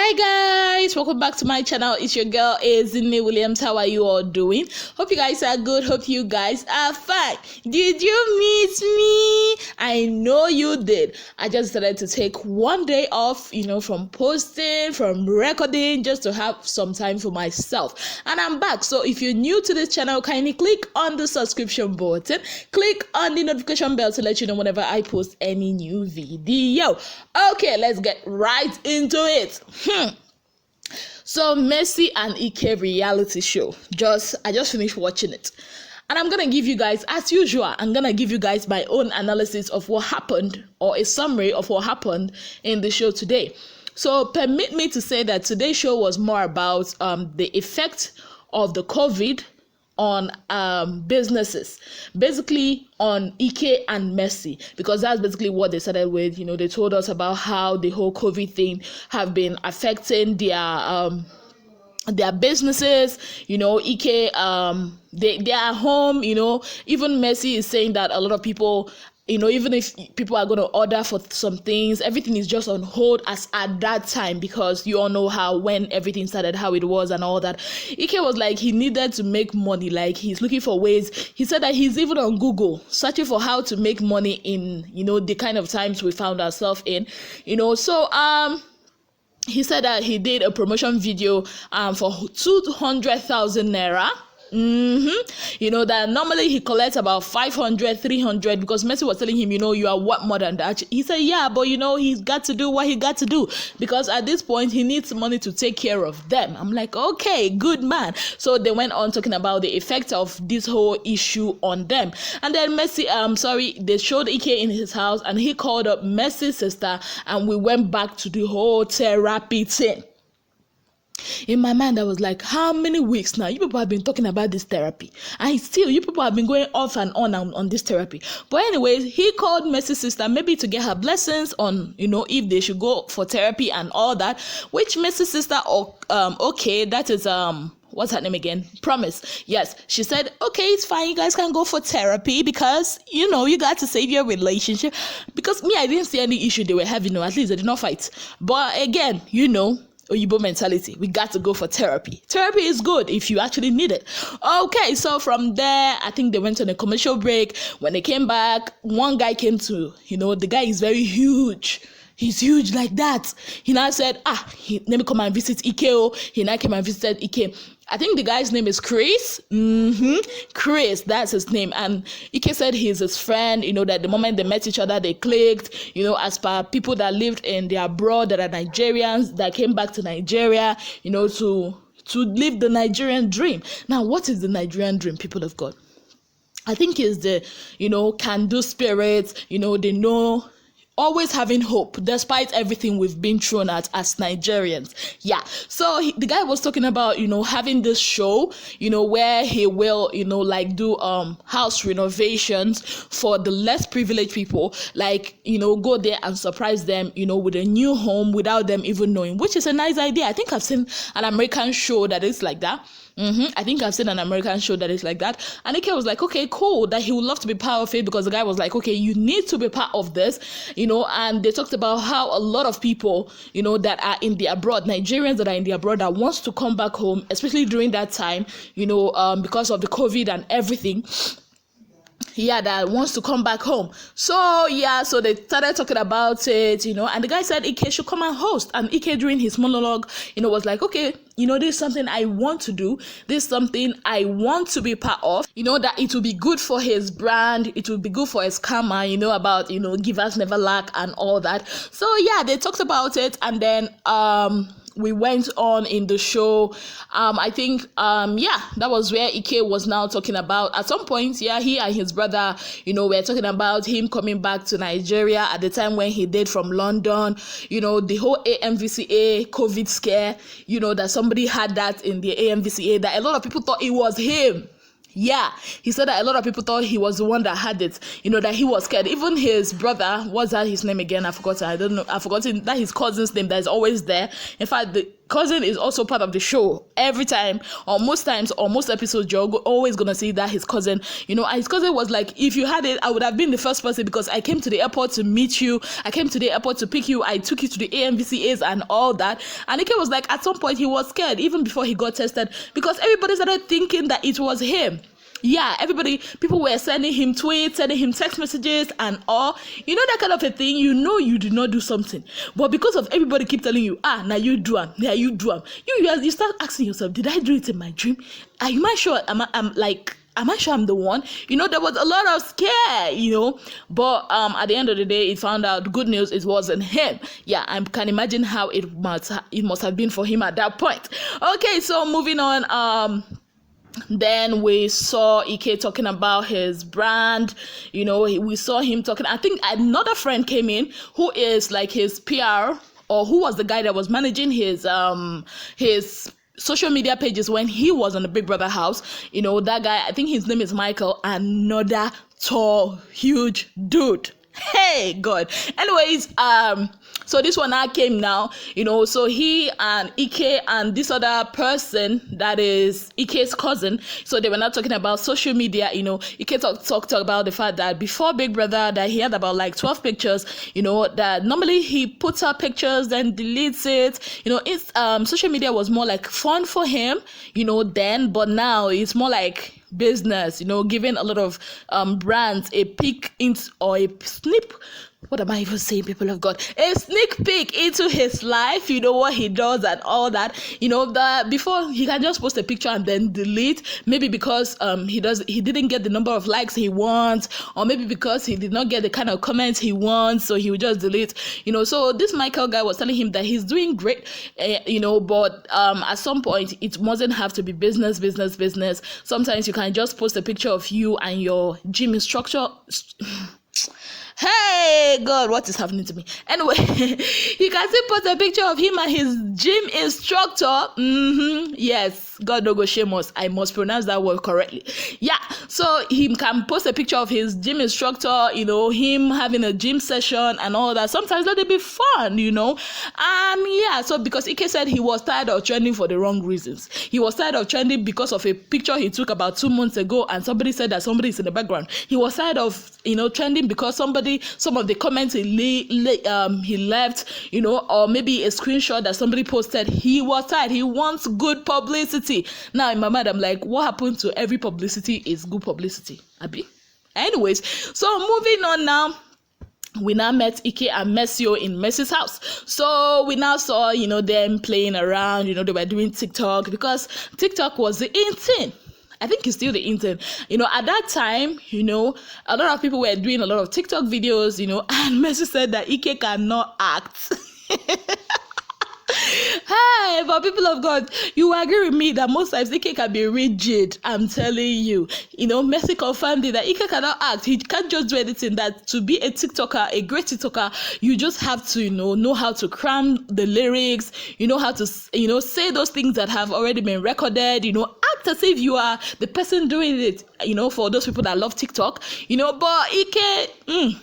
Hi guys, welcome back to my channel. It's your girl Ezinne Williams. How are you all doing? Hope you guys are good. Hope you guys are fine. Did you miss me? I know you did. I just decided to take one day off, from posting, from recording, just to have some time for myself. And I'm back. So if you're new to this channel, kindly click on the subscription button. Click on the notification bell to let you know whenever I post any new video. Okay, let's get right into it. So Mercy and IKE reality show. I just finished watching it. And I'm going to give you guys, as usual, I'm going to give you guys my own analysis of what happened, or a summary of what happened in the show today. So permit me to say that today's show was more about the effect of the COVID on businesses, basically on IKE and Mercy, because that's basically what they started with. They told us about how the whole COVID thing have been affecting their businesses. IKE, they are home. Even Mercy is saying that a lot of people, even if people are going to order for some things, everything is just on hold as at that time, because you all know when everything started, how it was and all that. IKE was like, he needed to make money, like he's looking for ways. He said that he's even on Google searching for how to make money in, the kind of times we found ourselves in, so he said that he did a promotion video for 200,000 naira. That normally he collects about 500, 300, because Mercy was telling him, you are what more than that. He said, yeah, but he's got to do what he got to do, because at this point he needs money to take care of them. I'm like, okay, good man. So they went on talking about the effect of this whole issue on them. And then Mercy, they showed IKE in his house, and he called up Mercy's sister, and we went back to the whole therapy thing. In my mind, I was like, how many weeks now? You people have been talking about this therapy, and still you people have been going off and on this therapy. But anyways, he called Mercy's sister, maybe to get her blessings on, if they should go for therapy and all that, which Mercy's sister, okay, that is, what's her name again? Promise. Yes. She said, okay, it's fine. You guys can go for therapy, because, you got to save your relationship. Because me, I didn't see any issue they were having. At least they did not fight. But again, Oyibo mentality. We got to go for therapy. Therapy is good if you actually need it. Okay, so from there, I think they went on a commercial break. When they came back, one guy came to, the guy is very huge. He's huge like that. He now said, let me come and visit IKE. He now came and visited IKE. I think the guy's name is Chris. Chris, that's his name. And IKE said he's his friend, that the moment they met each other, they clicked, as per people that lived in the abroad, that are Nigerians, that came back to Nigeria, to live the Nigerian dream. Now, what is the Nigerian dream, people of God? I think it's the, can-do spirits, they know, always having hope despite everything we've been thrown at as Nigerians. Yeah. So the guy was talking about, having this show, where he will, do house renovations for the less privileged people, go there and surprise them, with a new home without them even knowing, which is a nice idea. I think I've seen an American show that is like that. I think I've seen an American show that is like that. And IKE was like, okay, cool, that he would love to be part of it, because the guy was like, okay, you need to be part of this, and they talked about how a lot of people, that are in the abroad, Nigerians that are in the abroad, that wants to come back home, especially during that time, because of the COVID and everything. Yeah, that wants to come back home. So they started talking about it, and the guy said IKE should come and host. And IKE, during his monologue, was like, okay, this is something I want to do. This is something I want to be part of. That it will be good for his brand. It will be good for his karma, about, givers never lack and all that. So they talked about it, and then we went on in the show. I think, that was where IKE was now talking about, at some point, he and his brother, were talking about him coming back to Nigeria at the time when he did from London, the whole AMVCA COVID scare, that somebody had that in the AMVCA, that a lot of people thought it was him. Yeah, he said that a lot of people thought he was the one that had it, that he was scared. Even his brother, what's that his name again? I forgot. I don't know. I've forgotten that his cousin's name that is always there. In fact, cousin is also part of the show. Every time, or most times, or most episodes, you're always gonna see that his cousin, and his cousin was like, if you had it, I would have been the first person, because I came to the airport to meet you, I came to the airport to pick you, I took you to the AMVCAs and all that. And Ike was like, at some point he was scared, even before he got tested, because everybody started thinking that it was him. Yeah, people were sending him tweets, sending him text messages and all, that kind of a thing. You did not do something, but because of everybody keep telling you, now you do them, you you start asking yourself, did I do it in my dream? Am I sure? Am I sure I'm the one? There was a lot of scare, but at the end of the day, it found out, good news, it wasn't him. Yeah, I can imagine how it must have been for him at that point. Okay, so moving on, then we saw Ike talking about his brand. We saw him talking. I think another friend came in who is like his PR, or who was the guy that was managing his social media pages when he was on the Big Brother house. That guy, I think his name is Michael, another tall, huge dude. Hey God. Anyways, so this one now came now, so he and Ike and this other person that is Ike's cousin, so they were not talking about social media. Ike talked about the fact that before Big Brother, that he had about like 12 pictures, that normally he puts up pictures then deletes it. It's social media was more like fun for him, then, but now it's more like business, giving a lot of brands a peek into, or a snip, what am I even saying, people of God, a sneak peek into his life, what he does and all that, that before he can just post a picture and then delete, maybe because he didn't get the number of likes he wants, or maybe because he did not get the kind of comments he wants, so he would just delete. So this Michael guy was telling him that he's doing great, but at some point it mustn't have to be business. Sometimes you can just post a picture of you and your gym instructor. Hey God, what is happening to me? Anyway, you can still post a picture of him and his gym instructor. Yes, God no go shame us. I must pronounce that word correctly. Yeah, so he can post a picture of his gym instructor, him having a gym session and all that. Sometimes let it be fun, yeah, so because Ike said he was tired of trending for the wrong reasons. He was tired of trending because of a picture he took about 2 months ago and somebody said that somebody is in the background. He was tired of, trending because some of the comments he left, or maybe a screenshot that somebody posted. He was tired. He wants good publicity. Now in my mind, I'm like, what happened to every publicity is good publicity, Abi? Anyways, so moving on now. We now met Ike and Mercy in Mercy's house. So we now saw, them playing around, they were doing TikTok, because TikTok was the in thing. I think it's still the internet. At that time, a lot of people were doing a lot of TikTok videos, and Mercy said that Ike cannot act. Hi, but people of God, you will agree with me that most times Ike can be rigid. I'm telling you. Mercy confirmed it that Ike cannot act. He can't just do anything. That to be a TikToker, a great TikToker, you just have to, know how to cram the lyrics, how to, say those things that have already been recorded, act as if you are the person doing it, for those people that love TikTok, but Ike,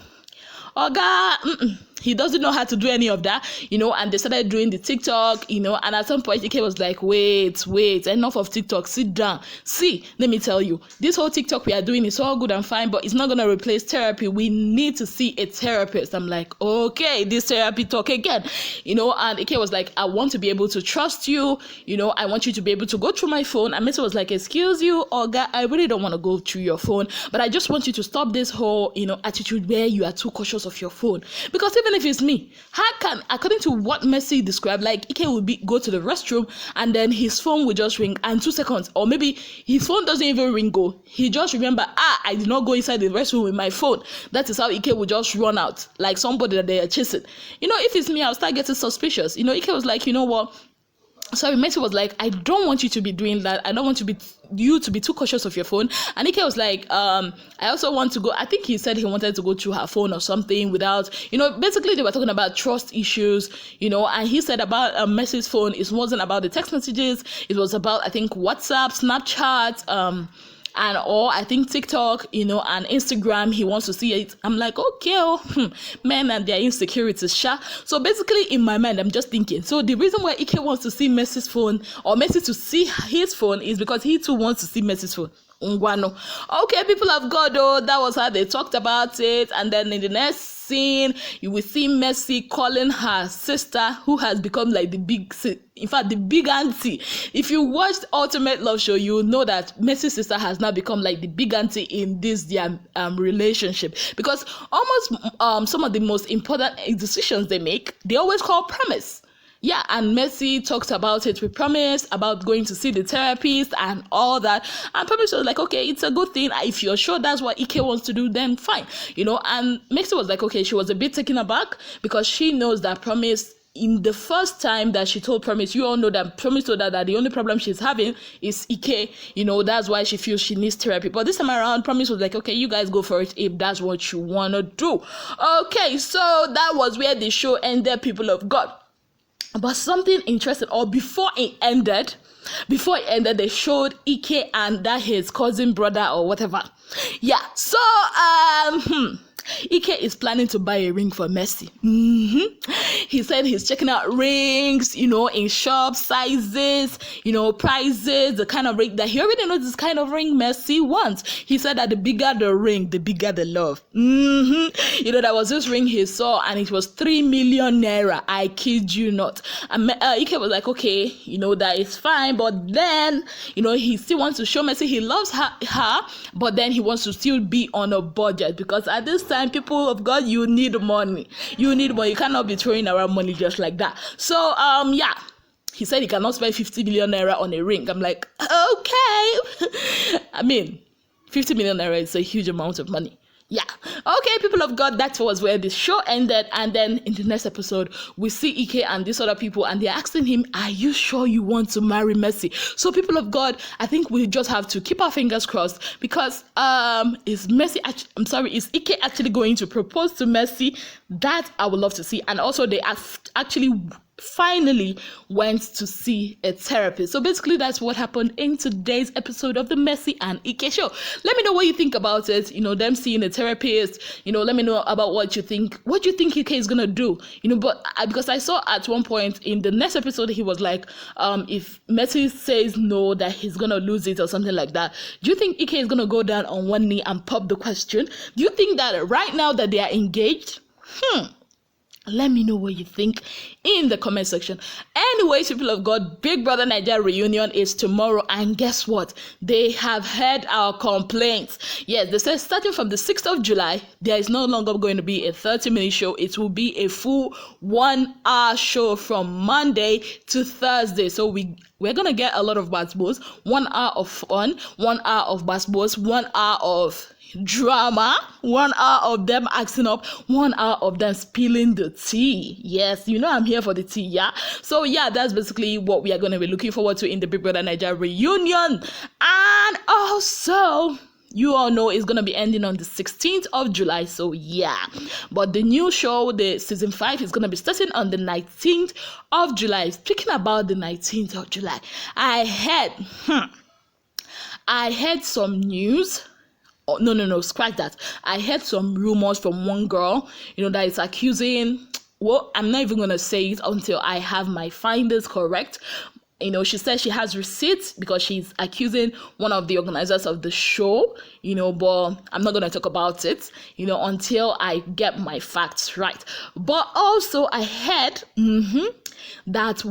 he doesn't know how to do any of that, and they started doing the TikTok, and at some point Ike was like, wait, enough of TikTok, sit down. See, let me tell you, this whole TikTok we are doing is all good and fine, but it's not going to replace therapy. We need to see a therapist. I'm like, okay, this therapy talk again, and Ike was like, I want to be able to trust you, I want you to be able to go through my phone. And Mr. was like, excuse you, Oga, I really don't want to go through your phone, but I just want you to stop this whole, attitude where you are too cautious of your phone. Because even if it's me, how can, according to what Mercy described, like Ike would go to the restroom and then his phone would just ring, and 2 seconds, or maybe his phone doesn't even ring, he just remember, I did not go inside the restroom with my phone. That is how Ike would just run out like somebody that they are chasing. If it's me, I'll start getting suspicious. Ike was like, you know what, sorry, Mercy was like, I don't want you to be doing that. I don't want you to be too cautious of your phone. And Ike was like, I also want to go. I think he said he wanted to go through her phone or something without, basically they were talking about trust issues, and he said about Mercy's phone, it wasn't about the text messages. It was about, I think, WhatsApp, Snapchat, and or I think TikTok, and Instagram, he wants to see it. I'm like, okay, men and their insecurities, sha. So basically, in my mind, I'm just thinking. So the reason why Ike wants to see Mercy's phone, or Mercy to see his phone, is because he too wants to see Mercy's phone. Ngwano. Okay, people of God, though, that was how they talked about it. And then in the next scene, you will see Mercy calling her sister, who has become like the big auntie. If you watched Ultimate Love Show, you will know that Mercy's sister has now become like the big auntie in this their relationship, because almost some of the most important decisions they make, they always call promise. Yeah, and Mercy talked about it with Promise, about going to see the therapist and all that. And Promise was like, okay, it's a good thing. If you're sure that's what Ike wants to do, then fine. And Mercy was like, okay, she was a bit taken aback, because she knows that Promise, in the first time that she told Promise, you all know that Promise told her that the only problem she's having is Ike. That's why she feels she needs therapy. But this time around, Promise was like, okay, you guys go for it if that's what you want to do. Okay, so that was where the show ended, people of God. But something interesting, or before it ended, they showed Ike and that his cousin brother or whatever. Yeah, so Ike is planning to buy a ring for Mercy. He said he's checking out rings, in shop sizes, prices, the kind of ring that he already knows this kind of ring Mercy wants. He said that the bigger the ring, the bigger the love. There was this ring he saw and it was 3 million naira. I kid you not. And Ike was like, okay, that is fine, but then, he still wants to show Mercy he loves her, but then he wants to still be on a budget, because at this time, people of God, you need money. You cannot be throwing around money just like that. So yeah, he said he cannot spend 50 million naira on a ring. I'm like, okay. I mean, 50 million naira is a huge amount of money. Yeah. Okay, people of God, that was where the show ended. And then in the next episode, we see Ike and these other people, and they're asking him, are you sure you want to marry Mercy? So people of God, I think we just have to keep our fingers crossed, because is Ike actually going to propose to Mercy? That I would love to see. And also they actually finally went to see a therapist. So basically that's what happened in today's episode of the Mercy and Ike show. Let me know what you think about it, them seeing a therapist. Let me know about what you think Ike is gonna do, but because I saw at one point in the next episode, he was like, if Mercy says no, that he's gonna lose it or something like that. Do you think Ike is gonna go down on one knee and pop the question? Do you think that right now that they are engaged? Let me know what you think in the comment section. Anyways, people of God, Big Brother Nigeria reunion is tomorrow, and guess what? They have heard our complaints. Yes, they said starting from the 6th of July, there is no longer going to be a 30-minute show. It will be a full 1-hour show from Monday to Thursday. So we're gonna get a lot of basketballs, 1 hour of fun, 1 hour of basketballs, 1 hour of drama, 1 hour of them acting up, 1 hour of them spilling the tea. Yes, I'm here for the tea, yeah? So yeah, that's basically what we are going to be looking forward to in the Big Brother Nigeria reunion. And also, you all know it's going to be ending on the 16th of July, so yeah. But the new show, the season 5, is going to be starting on the 19th of July. Speaking about the 19th of July, I heard some news. Oh, no, scratch that. I heard some rumors from one girl, that is accusing, well, I'm not even going to say it until I have my findings correct. She says she has receipts because she's accusing one of the organizers of the show, but I'm not going to talk about it, until I get my facts right. But also I heard that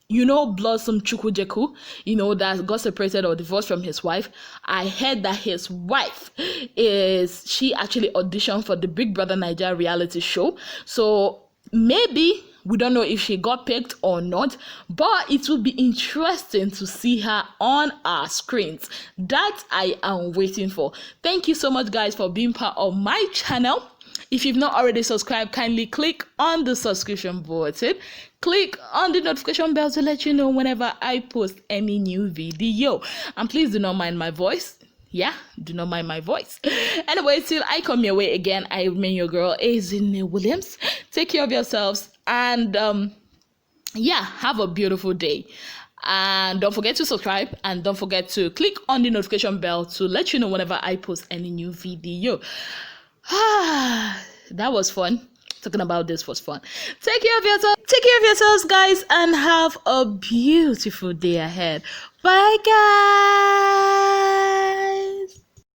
Blossom Chukwujeku, that got separated or divorced from his wife. I heard that his wife she actually auditioned for the Big Brother Nigeria reality show. So maybe, we don't know if she got picked or not, but it will be interesting to see her on our screens. That I am waiting for. Thank you so much, guys, for being part of my channel. If you've not already subscribed, kindly click on the subscription button. Click on the notification bell to let you know whenever I post any new video. And please do not mind my voice. Yeah, do not mind my voice. Anyway, till I come your way again, I remain your girl, Ezinne Williams. Take care of yourselves and, have a beautiful day. And don't forget to subscribe, and don't forget to click on the notification bell to let you know whenever I post any new video. That was fun. Talking about this was fun. Take care of yourselves, guys, and have a beautiful day ahead. Bye, guys.